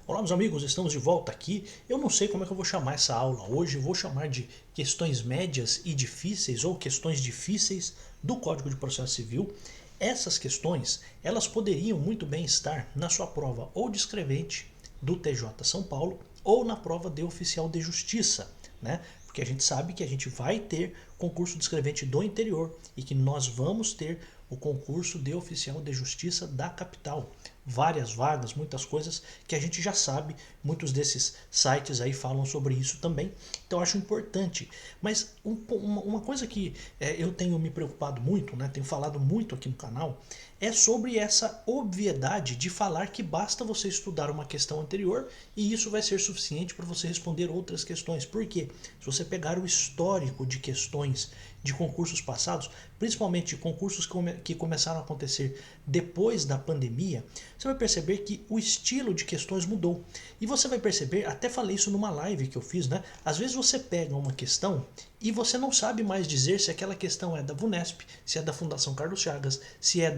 Olá, meus amigos, estamos de volta aqui. Eu não sei como é que eu vou chamar essa aula hoje. Eu vou chamar de questões médias e difíceis ou questões difíceis do Código de Processo Civil. Essas questões, elas poderiam muito bem estar na sua prova ou de escrevente do TJ São Paulo ou na prova de oficial de justiça, né? Porque a gente sabe que a gente vai ter concurso de escrevente do interior e que nós vamos ter o concurso de oficial de justiça da capital. Várias vagas, muitas coisas que a gente já sabe, muitos desses sites aí falam sobre isso também, então eu acho importante. Mas uma coisa que eu tenho me preocupado muito, né, tenho falado muito aqui no canal, é sobre essa obviedade de falar que basta você estudar uma questão anterior e isso vai ser suficiente para você responder outras questões. Por quê? Se você pegar o histórico de questões de concursos passados, principalmente de concursos que começaram a acontecer depois da pandemia, você vai perceber que o estilo de questões mudou. E você vai perceber, até falei isso numa live que eu fiz, né? Às vezes você pega uma questão e você não sabe mais dizer se aquela questão é da VUNESP, se é da Fundação Carlos Chagas, se é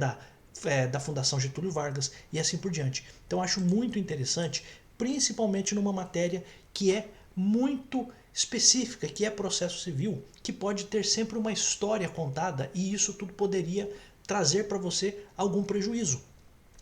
da Fundação Getúlio Vargas e assim por diante. Então eu acho muito interessante, principalmente numa matéria que é muito específica, que é processo civil, que pode ter sempre uma história contada e isso tudo poderia trazer para você algum prejuízo.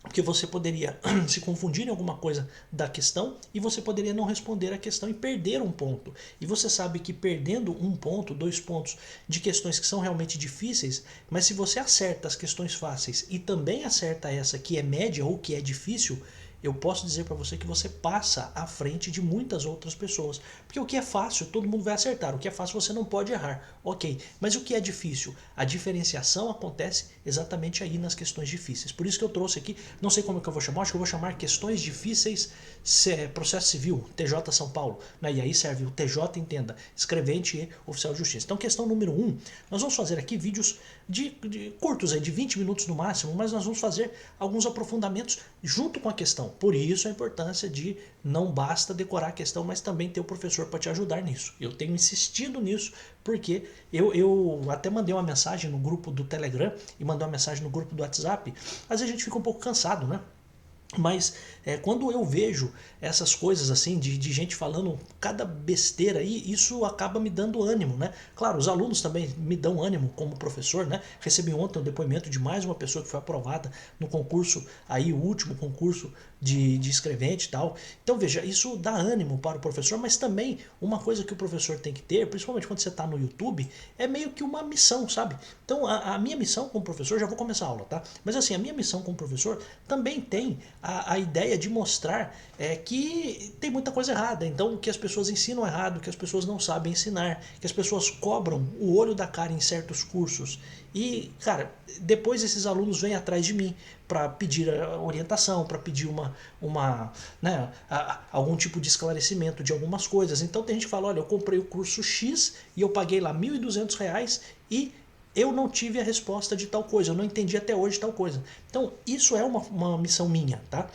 Porque você poderia se confundir em alguma coisa da questão e você poderia não responder a questão e perder um ponto. E você sabe que perdendo um ponto, 2 pontos de questões que são realmente difíceis, mas se você acerta as questões fáceis e também acerta essa que é média ou que é difícil, eu posso dizer para você que você passa à frente de muitas outras pessoas. Porque o que é fácil, todo mundo vai acertar. O que é fácil, você não pode errar. Ok, mas o que é difícil? A diferenciação acontece exatamente aí nas questões difíceis. Por isso que eu trouxe aqui, não sei como é que eu vou chamar, acho que eu vou chamar questões difíceis, processo civil, TJ São Paulo. Né? E aí serve o TJ, entenda, escrevente e oficial de justiça. Então, questão número 1, nós vamos fazer aqui vídeos de curtos, de 20 minutos no máximo, mas nós vamos fazer alguns aprofundamentos junto com a questão. Por isso a importância de não basta decorar a questão, mas também ter o professor para te ajudar nisso. Eu tenho insistido nisso porque eu até mandei uma mensagem no grupo do Telegram e mandei uma mensagem no grupo do WhatsApp. Às vezes a gente fica um pouco cansado, né? Mas quando eu vejo essas coisas assim, de gente falando cada besteira aí, isso acaba me dando ânimo, né? Claro, os alunos também me dão ânimo como professor, né? Recebi ontem um depoimento de mais uma pessoa que foi aprovada no concurso, aí o último concurso de escrevente e tal. Então veja, isso dá ânimo para o professor, mas também uma coisa que o professor tem que ter, principalmente quando você está no YouTube, é meio que uma missão, sabe? Então a minha missão como professor, já vou começar a aula, tá? Mas assim, a minha missão como professor também tem a ideia de mostrar que tem muita coisa errada. Então, que as pessoas ensinam errado, que as pessoas não sabem ensinar, que as pessoas cobram o olho da cara em certos cursos. E, cara, depois esses alunos vêm atrás de mim para pedir orientação, para pedir né, algum tipo de esclarecimento de algumas coisas. Então tem gente que fala, olha, eu comprei o curso X e eu paguei lá R$ 1.200 e eu não tive a resposta de tal coisa, eu não entendi até hoje tal coisa. Então, isso é uma missão minha, tá?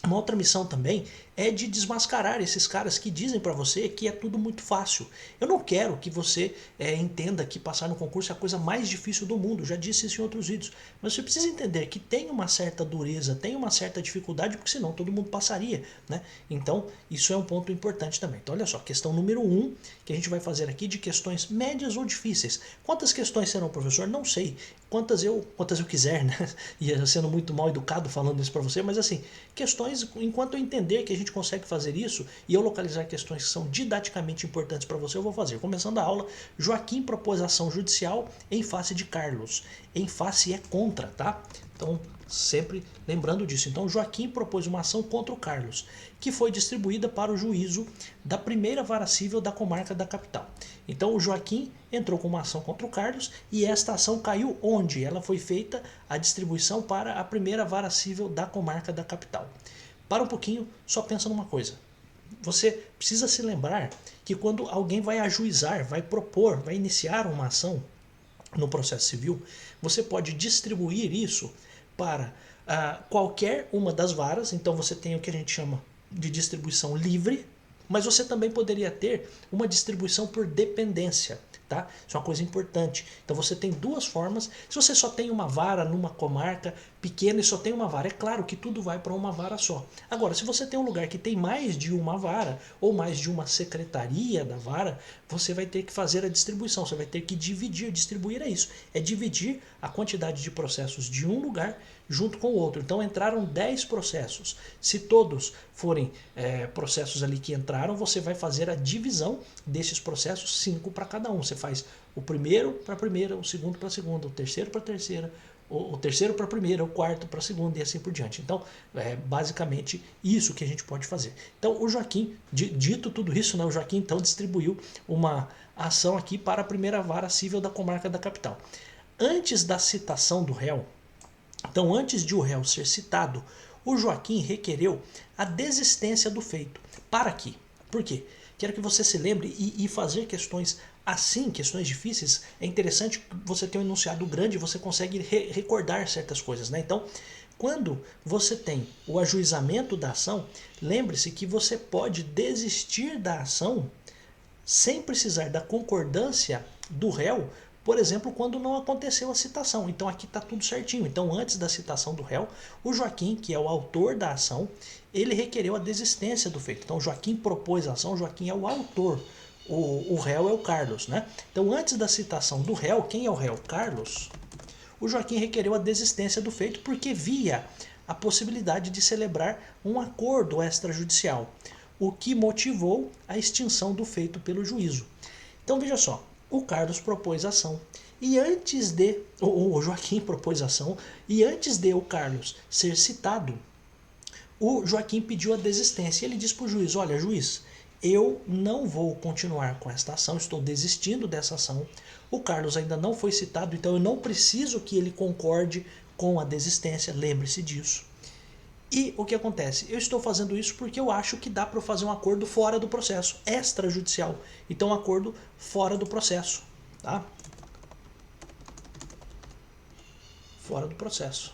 Uma outra missão também é de desmascarar esses caras que dizem para você que é tudo muito fácil. Eu não quero que você entenda que passar no concurso é a coisa mais difícil do mundo, já disse isso em outros vídeos. Mas você precisa entender que tem uma certa dureza, tem uma certa dificuldade, porque senão todo mundo passaria, né? Então, isso é um ponto importante também. Então, olha só, questão número 1 que a gente vai fazer aqui de questões médias ou difíceis. Quantas questões serão, professor? Não sei. Quantas eu quiser, né? E sendo muito mal educado falando isso para você, mas assim, questões, enquanto eu entender que a gente consegue fazer isso e eu localizar questões que são didaticamente importantes para você, eu vou fazer. Começando a aula, Joaquim propôs ação judicial em face de Carlos. Em face é contra, tá? Então, sempre lembrando disso. Então, Joaquim propôs uma ação contra o Carlos, que foi distribuída para o juízo da primeira vara civil da comarca da capital. Então, o Joaquim entrou com uma ação contra o Carlos e esta ação caiu onde? Ela foi feita a distribuição para a primeira vara civil da comarca da capital. Para um pouquinho, só pensa numa coisa. Você precisa se lembrar que quando alguém vai ajuizar, vai propor, vai iniciar uma ação no processo civil, você pode distribuir isso para qualquer uma das varas. Então você tem o que a gente chama de distribuição livre, mas você também poderia ter uma distribuição por dependência. Tá? Isso é uma coisa importante. Então você tem duas formas. Se você só tem uma vara numa comarca, pequeno e só tem uma vara, é claro que tudo vai para uma vara só. Agora, se você tem um lugar que tem mais de uma vara, ou mais de uma secretaria da vara, você vai ter que fazer a distribuição, você vai ter que dividir, distribuir é isso, é dividir a quantidade de processos de um lugar junto com o outro. Então entraram 10 processos. Se todos forem processos ali que entraram, você vai fazer a divisão desses processos, 5 para cada um. Você faz o primeiro para a primeira, o segundo para a segunda, o terceiro para a terceira, o terceiro para a primeira, o quarto para a segunda e assim por diante. Então, é basicamente isso que a gente pode fazer. Então, o Joaquim, dito tudo isso, né, o Joaquim então distribuiu uma ação aqui para a primeira vara civil da comarca da capital. Antes da citação do réu, então antes de o réu ser citado, o Joaquim requereu a desistência do feito. Para quê? Por quê? Quero que você se lembre e fazer questões assim, questões difíceis, é interessante você ter um enunciado grande, você consegue recordar certas coisas, né? Então, quando você tem o ajuizamento da ação, lembre-se que você pode desistir da ação sem precisar da concordância do réu, por exemplo, quando não aconteceu a citação. Então aqui está tudo certinho. Então antes da citação do réu, o Joaquim, que é o autor da ação, ele requereu a desistência do feito. Então Joaquim propôs a ação, Joaquim é o autor. O réu é o Carlos, né? Então antes da citação do réu, quem é o réu? Carlos. O Joaquim requereu a desistência do feito porque via a possibilidade de celebrar um acordo extrajudicial, o que motivou a extinção do feito pelo juízo. Então veja só, o Carlos propôs a ação e antes de o Joaquim propôs a ação e antes de o Carlos ser citado, o Joaquim pediu a desistência. Ele disse para o juiz: olha, juiz, eu não vou continuar com esta ação, estou desistindo dessa ação. O Carlos ainda não foi citado, então eu não preciso que ele concorde com a desistência, lembre-se disso. E o que acontece? Eu estou fazendo isso porque eu acho que dá para fazer um acordo fora do processo, extrajudicial. Então, um acordo fora do processo, tá? Fora do processo.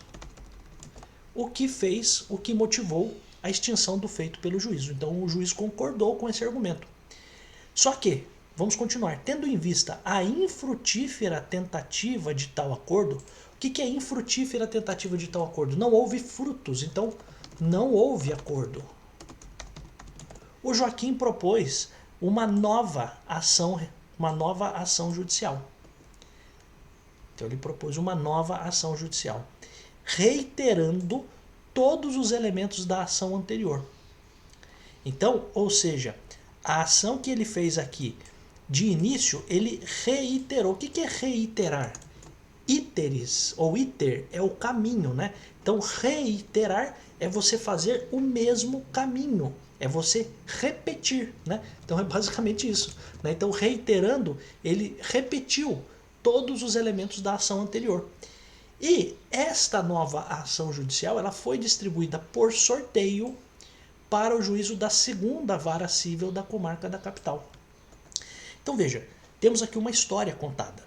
O que motivou a extinção do feito pelo juízo. Então, o juiz concordou com esse argumento. Só que, vamos continuar, tendo em vista a infrutífera tentativa de tal acordo. O que é infrutífera tentativa de tal acordo? Não houve frutos, então não houve acordo. O Joaquim propôs uma nova ação judicial. Então ele propôs uma nova ação judicial, reiterando todos os elementos da ação anterior. Então, ou seja, a ação que ele fez aqui de início, ele reiterou. O que é reiterar? Iteres, ou iter, é o caminho, né? Então, reiterar é você fazer o mesmo caminho, é você repetir, né? Então, é basicamente isso, né? Então, reiterando, ele repetiu todos os elementos da ação anterior. E esta nova ação judicial, ela foi distribuída por sorteio para o juízo da segunda vara civil da comarca da capital. Então, veja, temos aqui uma história contada.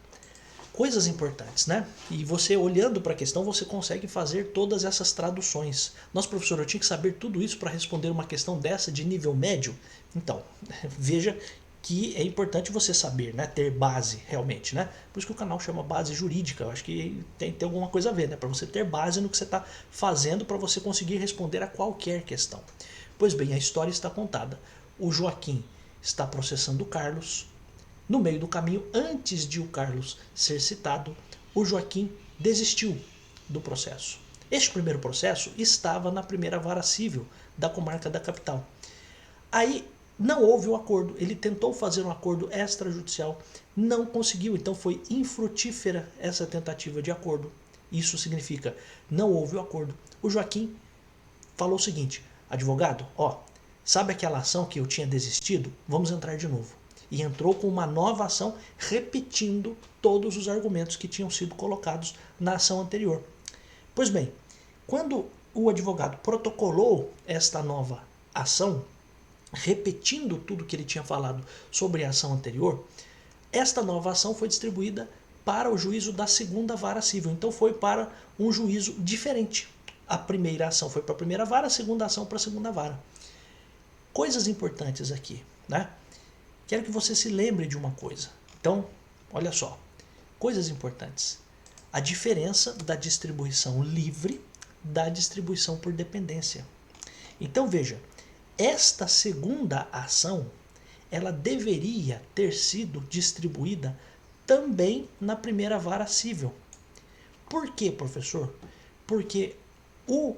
Coisas importantes, né? E você olhando para a questão, você consegue fazer todas essas traduções. Nossa, professor, eu tinha que saber tudo isso para responder uma questão dessa de nível médio? Então, veja que é importante você saber, né? Ter base realmente, né? Por isso que o canal chama base jurídica. Eu acho que tem alguma coisa a ver, né? Para você ter base no que você está fazendo para você conseguir responder a qualquer questão. Pois bem, a história está contada. O Joaquim está processando o Carlos. No meio do caminho, antes de o Carlos ser citado, o Joaquim desistiu do processo. Este primeiro processo estava na primeira vara civil da comarca da capital. Aí não houve o acordo. Ele tentou fazer um acordo extrajudicial, não conseguiu. Então foi infrutífera essa tentativa de acordo. Isso significa não houve o acordo. O Joaquim falou o seguinte: advogado, sabe aquela ação que eu tinha desistido? Vamos entrar de novo. E entrou com uma nova ação, repetindo todos os argumentos que tinham sido colocados na ação anterior. Pois bem, quando o advogado protocolou esta nova ação, repetindo tudo que ele tinha falado sobre a ação anterior, esta nova ação foi distribuída para o juízo da segunda vara civil. Então foi para um juízo diferente. A primeira ação foi para a primeira vara, a segunda ação para a segunda vara. Coisas importantes aqui, né? Quero que você se lembre de uma coisa. Então, olha só. Coisas importantes. A diferença da distribuição livre da distribuição por dependência. Então veja, esta segunda ação, ela deveria ter sido distribuída também na primeira vara civil. Por quê, professor? Porque o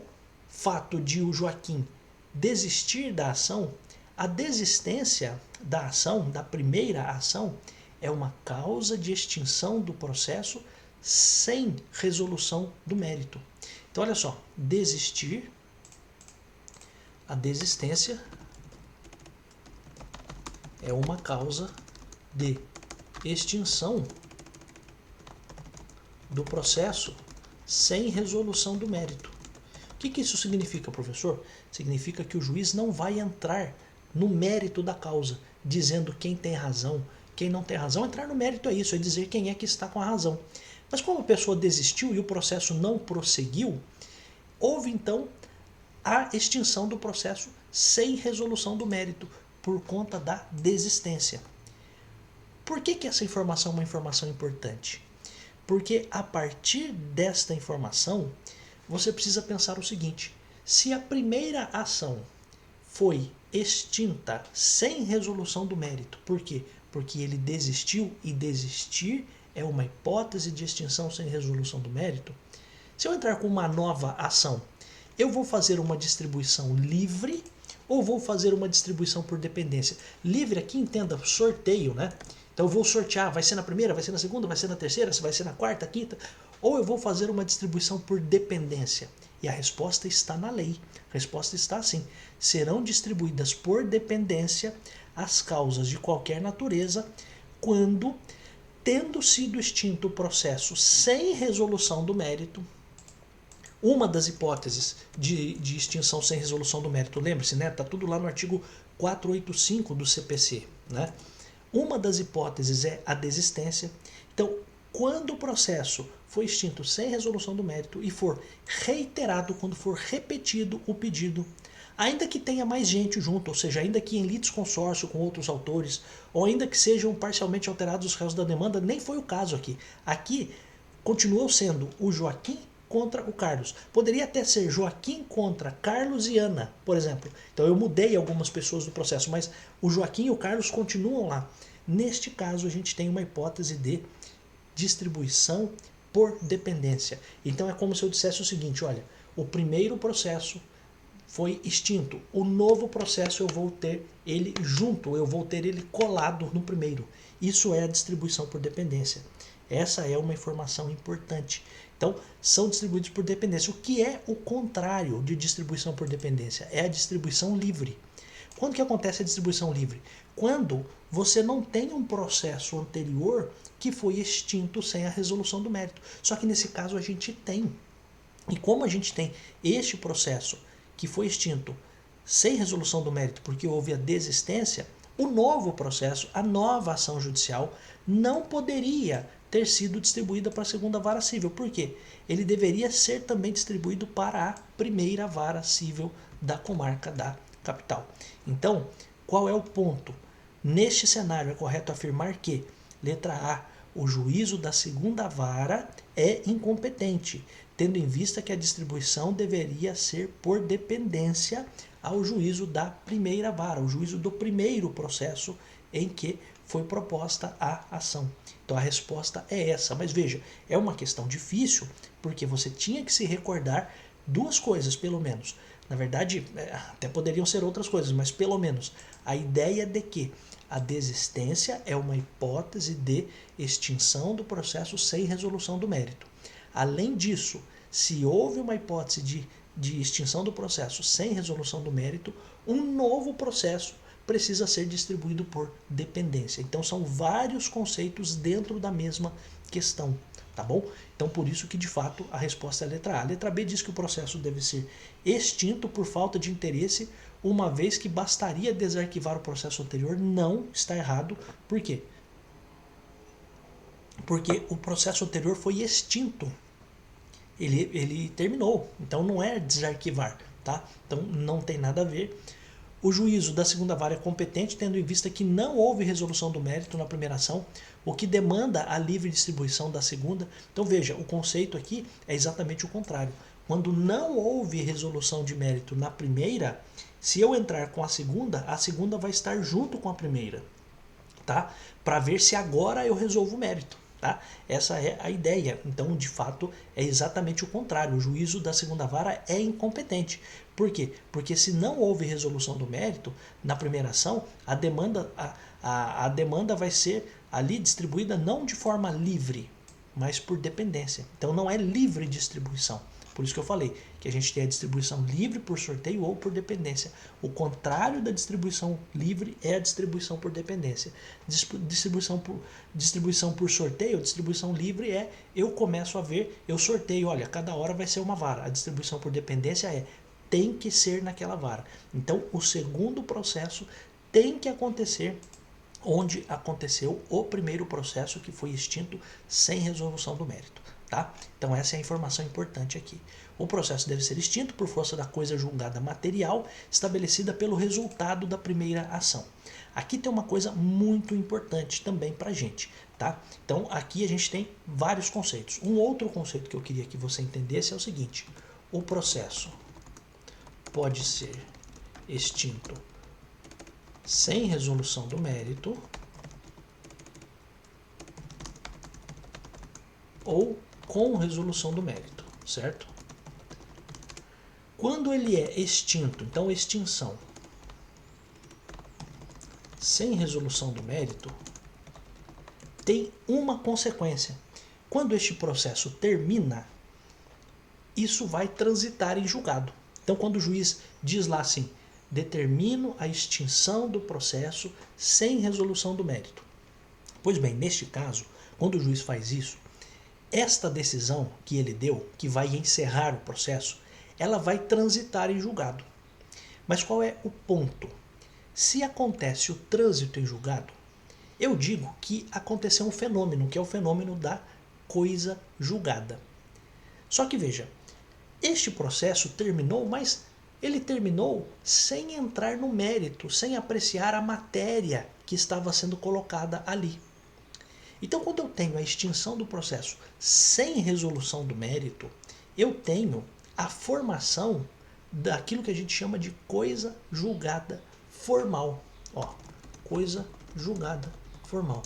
fato de o Joaquim desistir da ação, a desistência da ação, da primeira ação, é uma causa de extinção do processo sem resolução do mérito. Então, olha só, desistir, a desistência é uma causa de extinção do processo sem resolução do mérito. O que isso significa, professor? Significa que o juiz não vai entrar no mérito da causa, dizendo quem tem razão, quem não tem razão. Entrar no mérito é isso, é dizer quem é que está com a razão. Mas como a pessoa desistiu e o processo não prosseguiu, houve então a extinção do processo sem resolução do mérito, por conta da desistência. Por que essa informação é uma informação importante? Porque a partir desta informação, você precisa pensar o seguinte: se a primeira ação foi extinta sem resolução do mérito, por quê? Porque ele desistiu, e desistir é uma hipótese de extinção sem resolução do mérito. Se eu entrar com uma nova ação, eu vou fazer uma distribuição livre ou vou fazer uma distribuição por dependência? Livre aqui entenda sorteio, né? Então eu vou sortear, vai ser na primeira, vai ser na segunda, vai ser na terceira, vai ser na quarta, quinta, ou eu vou fazer uma distribuição por dependência. E a resposta está na lei. A resposta está assim: serão distribuídas por dependência as causas de qualquer natureza quando, tendo sido extinto o processo sem resolução do mérito. Uma das hipóteses de extinção sem resolução do mérito, lembre-se, né? Está tudo lá no artigo 485 do CPC, né? Uma das hipóteses é a desistência. Então, quando o processo foi extinto sem resolução do mérito e for reiterado, quando for repetido o pedido, ainda que tenha mais gente junto, ou seja, ainda que em litisconsórcio com outros autores, ou ainda que sejam parcialmente alterados os réus da demanda, nem foi o caso aqui. Aqui continuou sendo o Joaquim contra o Carlos. Poderia até ser Joaquim contra Carlos e Ana, por exemplo. Então eu mudei algumas pessoas do processo, mas o Joaquim e o Carlos continuam lá. Neste caso, a gente tem uma hipótese de distribuição por dependência. Então é como se eu dissesse o seguinte: olha, o primeiro processo foi extinto, o novo processo eu vou ter ele junto, eu vou ter ele colado no primeiro. Isso é a distribuição por dependência. Essa é uma informação importante. Então, são distribuídos por dependência. O que é o contrário de distribuição por dependência? É a distribuição livre. Quando que acontece a distribuição livre? Quando você não tem um processo anterior que foi extinto sem a resolução do mérito. Só que nesse caso a gente tem. E como a gente tem este processo que foi extinto sem resolução do mérito porque houve a desistência, o novo processo, a nova ação judicial, não poderia ter sido distribuída para a segunda vara civil. Por quê? Ele deveria ser também distribuído para a primeira vara civil da comarca da capital. Então, qual é o ponto? Neste cenário é correto afirmar que, letra A, o juízo da segunda vara é incompetente, tendo em vista que a distribuição deveria ser por dependência ao juízo da primeira vara, o juízo do primeiro processo em que foi proposta a ação. Então a resposta é essa. Mas veja, é uma questão difícil, porque você tinha que se recordar duas coisas, pelo menos. Na verdade, até poderiam ser outras coisas, mas pelo menos a ideia de que a desistência é uma hipótese de extinção do processo sem resolução do mérito. Além disso, se houve uma hipótese de extinção do processo sem resolução do mérito, um novo processo precisa ser distribuído por dependência. Então são vários conceitos dentro da mesma questão, tá bom? Então por isso que de fato a resposta é a letra A. A letra B diz que o processo deve ser extinto por falta de interesse, uma vez que bastaria desarquivar o processo anterior. Não, está errado. Por quê? Porque o processo anterior foi extinto. Ele terminou, então não é desarquivar, tá? Então não tem nada a ver. O juízo da segunda vara é competente, tendo em vista que não houve resolução do mérito na primeira ação, o que demanda a livre distribuição da segunda. Então veja, o conceito aqui é exatamente o contrário. Quando não houve resolução de mérito na primeira, se eu entrar com a segunda vai estar junto com a primeira, tá? Para ver se agora eu resolvo o mérito, tá? Essa é a ideia. Então, de fato, é exatamente o contrário. O juízo da segunda vara é incompetente. Por quê? Porque se não houve resolução do mérito na primeira ação, a demanda vai ser ali distribuída não de forma livre, mas por dependência. Então não é livre distribuição. Por isso que eu falei que a gente tem a distribuição livre por sorteio ou por dependência. O contrário da distribuição livre é a distribuição por dependência. Distribuição por sorteio, distribuição livre é eu começo a ver, eu sorteio, olha, cada hora vai ser uma vara. A distribuição por dependência é tem que ser naquela vara. Então o segundo processo tem que acontecer onde aconteceu o primeiro processo que foi extinto sem resolução do mérito. Tá? Então essa é a informação importante aqui. O processo deve ser extinto por força da coisa julgada material estabelecida pelo resultado da primeira ação. Aqui tem uma coisa muito importante também para a gente. Tá? Então aqui a gente tem vários conceitos. Um outro conceito que eu queria que você entendesse é o seguinte. O processo pode ser extinto sem resolução do mérito ou com resolução do mérito, certo? Quando ele é extinto, então extinção sem resolução do mérito, tem uma consequência. Quando este processo termina, isso vai transitar em julgado. Então quando o juiz diz lá assim, determino a extinção do processo sem resolução do mérito. Pois bem, neste caso, quando o juiz faz isso, esta decisão que ele deu, que vai encerrar o processo, ela vai transitar em julgado. Mas qual é o ponto? Se acontece o trânsito em julgado, eu digo que aconteceu um fenômeno, que é o fenômeno da coisa julgada. Só que veja, este processo terminou, mas ele terminou sem entrar no mérito, sem apreciar a matéria que estava sendo colocada ali. Então, quando eu tenho a extinção do processo sem resolução do mérito, eu tenho a formação daquilo que a gente chama de coisa julgada formal. Ó, coisa julgada formal.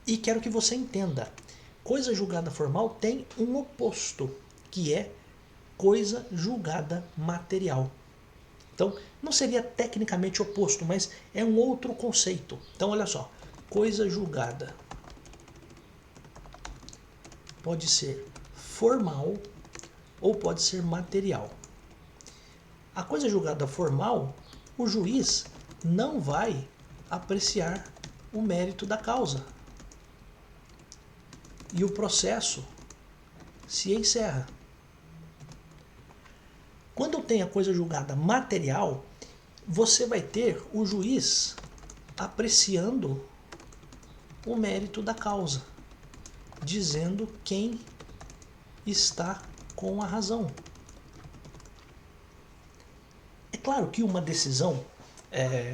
E quero que você entenda, coisa julgada formal tem um oposto, que é coisa julgada material. Então, não seria tecnicamente oposto, mas é um outro conceito. Então, olha só, coisa julgada pode ser formal ou pode ser material. A coisa julgada formal, o juiz não vai apreciar o mérito da causa. E o processo se encerra. Quando eu tenho a coisa julgada material, você vai ter o juiz apreciando o mérito da causa, dizendo quem está com a razão. É claro que uma decisão,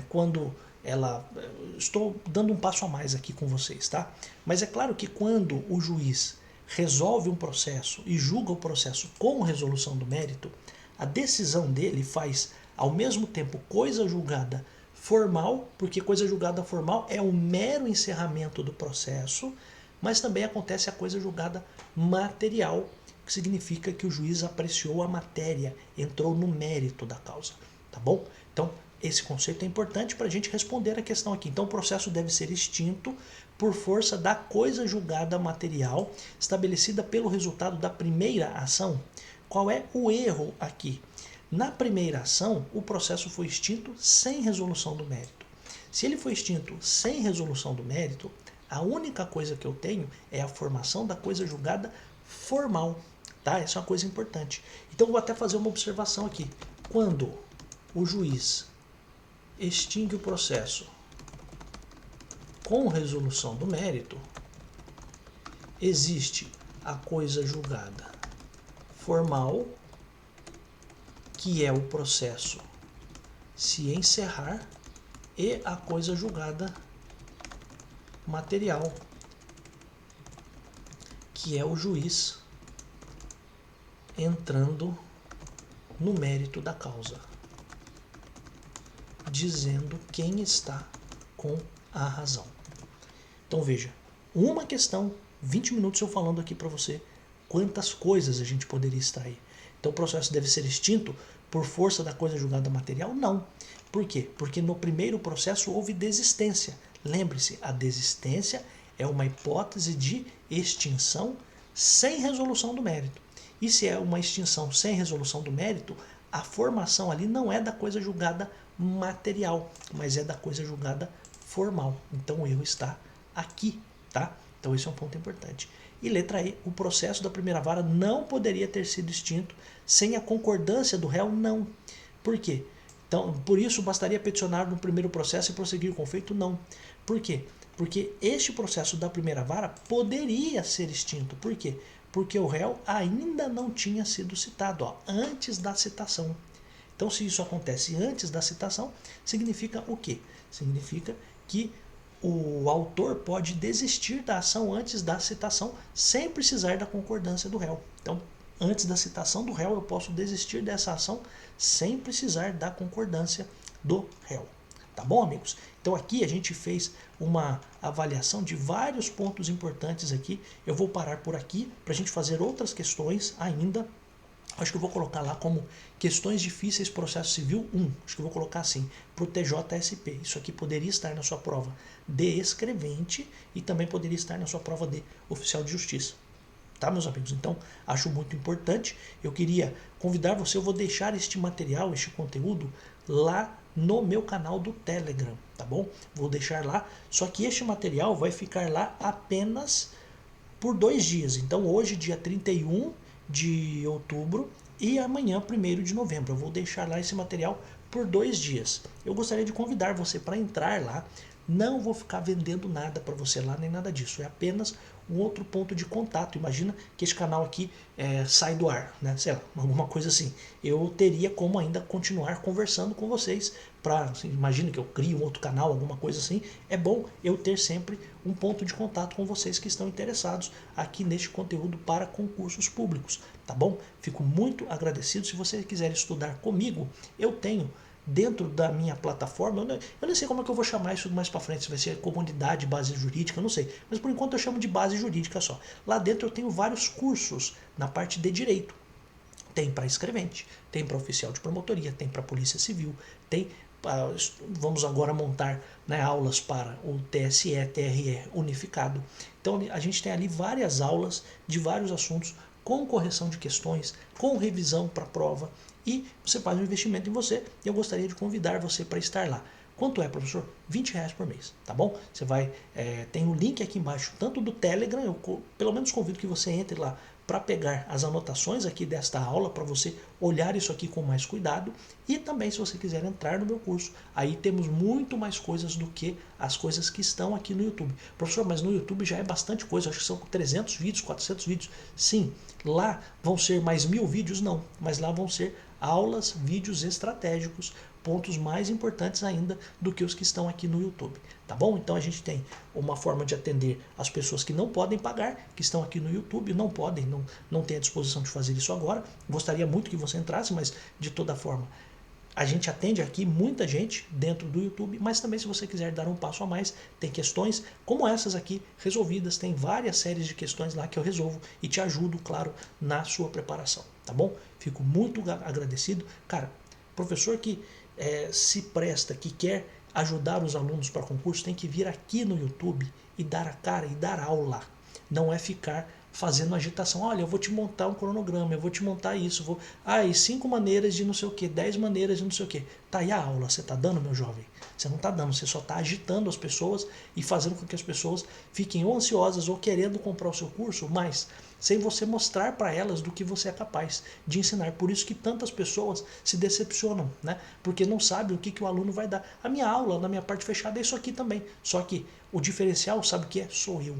quando ela... Estou dando um passo a mais aqui com vocês, tá? Mas é claro que quando o juiz resolve um processo e julga o processo com resolução do mérito, a decisão dele faz, ao mesmo tempo, coisa julgada formal, porque coisa julgada formal é o mero encerramento do processo, mas também acontece a coisa julgada material, que significa que o juiz apreciou a matéria, entrou no mérito da causa, tá bom? Então, esse conceito é importante para a gente responder a questão aqui. Então, o processo deve ser extinto por força da coisa julgada material estabelecida pelo resultado da primeira ação. Qual é o erro aqui? Na primeira ação, o processo foi extinto sem resolução do mérito. Se ele foi extinto sem resolução do mérito, a única coisa que eu tenho é a formação da coisa julgada formal. Tá? Essa é uma coisa importante. Então, eu vou até fazer uma observação aqui. Quando o juiz extingue o processo com resolução do mérito, existe a coisa julgada formal, que é o processo se encerrar, e a coisa julgada material, que é o juiz entrando no mérito da causa, dizendo quem está com a razão. Então veja, uma questão, 20 minutos eu falando aqui para você quantas coisas a gente poderia extrair. Então o processo deve ser extinto por força da coisa julgada material? Não. Por quê? Porque no primeiro processo houve desistência. Lembre-se, a desistência é uma hipótese de extinção sem resolução do mérito. E se é uma extinção sem resolução do mérito, a formação ali não é da coisa julgada material, mas é da coisa julgada formal. Então o erro está aqui, tá? Então esse é um ponto importante. E letra E, o processo da primeira vara não poderia ter sido extinto sem a concordância do réu, não. Por quê? Então, por isso bastaria peticionar no primeiro processo e prosseguir com o feito? Não. Por quê? Porque este processo da primeira vara poderia ser extinto. Por quê? Porque o réu ainda não tinha sido citado, antes da citação. Então, se isso acontece antes da citação, significa o quê? Significa que o autor pode desistir da ação antes da citação, sem precisar da concordância do réu. Então, antes da citação do réu, eu posso desistir dessa ação sem precisar da concordância do réu. Tá bom, amigos? Então aqui a gente fez uma avaliação de vários pontos importantes aqui. Eu vou parar por aqui para a gente fazer outras questões ainda. Acho que eu vou colocar lá como questões difíceis processo civil 1. Acho que eu vou colocar assim, para o TJSP. Isso aqui poderia estar na sua prova de escrevente e também poderia estar na sua prova de oficial de justiça. Tá, meus amigos? Então, acho muito importante. Eu queria convidar você, eu vou deixar este material, este conteúdo lá no meu canal do Telegram, tá bom? Vou deixar lá, só que este material vai ficar lá apenas por 2 dias. Então, hoje, dia 31 de outubro e amanhã, 1º de novembro. Eu vou deixar lá esse material por 2 dias. Eu gostaria de convidar você para entrar lá. Não vou ficar vendendo nada para você lá, nem nada disso. É apenas um outro ponto de contato. Imagina que esse canal aqui sai do ar, né? Sei lá, alguma coisa assim. Eu teria como ainda continuar conversando com vocês. Assim, imagina que eu crio um outro canal, alguma coisa assim. É bom eu ter sempre um ponto de contato com vocês que estão interessados aqui neste conteúdo para concursos públicos, tá bom? Fico muito agradecido. Se você quiser estudar comigo, eu tenho dentro da minha plataforma, eu não sei como é que eu vou chamar isso mais para frente, se vai ser comunidade, base jurídica, eu não sei. Mas por enquanto eu chamo de base jurídica só. Lá dentro eu tenho vários cursos na parte de direito. Tem para escrevente, tem para oficial de promotoria, tem para polícia civil, tem vamos agora montar, né, aulas para o TSE, TRE unificado. Então a gente tem ali várias aulas de vários assuntos, com correção de questões, com revisão para prova, e você faz um investimento em você, e eu gostaria de convidar você para estar lá. Quanto é, professor? R$20 por mês, tá bom? Você vai, tem o link aqui embaixo, tanto do Telegram, eu pelo menos convido que você entre lá para pegar as anotações aqui desta aula, para você olhar isso aqui com mais cuidado, e também se você quiser entrar no meu curso, aí temos muito mais coisas do que as coisas que estão aqui no YouTube. Professor, mas no YouTube já é bastante coisa, acho que são 300 vídeos, 400 vídeos. Sim, lá vão ser mais 1000 vídeos? Não, mas lá vão ser aulas, vídeos estratégicos, pontos mais importantes ainda do que os que estão aqui no YouTube, tá bom? Então a gente tem uma forma de atender as pessoas que não podem pagar, que estão aqui no YouTube, não podem, não têm a disposição de fazer isso agora. Gostaria muito que você entrasse, mas de toda forma a gente atende aqui muita gente dentro do YouTube, mas também se você quiser dar um passo a mais, tem questões como essas aqui resolvidas, tem várias séries de questões lá que eu resolvo e te ajudo, claro, na sua preparação, tá bom? Fico muito agradecido. Cara, professor que se presta, que quer ajudar os alunos para concurso, tem que vir aqui no YouTube e dar a cara e dar aula. Não é ficar fazendo agitação. Olha, eu vou te montar um cronograma, eu vou te montar isso, e 5 maneiras de não sei o que, 10 maneiras de não sei o que. Tá aí a aula, você tá dando, meu jovem? Você não tá dando, você só tá agitando as pessoas e fazendo com que as pessoas fiquem ou ansiosas ou querendo comprar o seu curso, mas sem você mostrar para elas do que você é capaz de ensinar. Por isso que tantas pessoas se decepcionam, né? Porque não sabem o que o aluno vai dar. A minha aula, na minha parte fechada, é isso aqui também. Só que o diferencial, sabe o que é? Sou eu.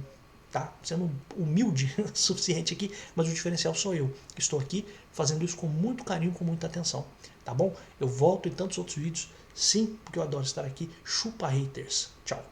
Tá? Sendo humilde o suficiente aqui, mas o diferencial sou eu, que estou aqui fazendo isso com muito carinho, com muita atenção, tá bom? Eu volto em tantos outros vídeos, sim, porque eu adoro estar aqui. Chupa haters. Tchau.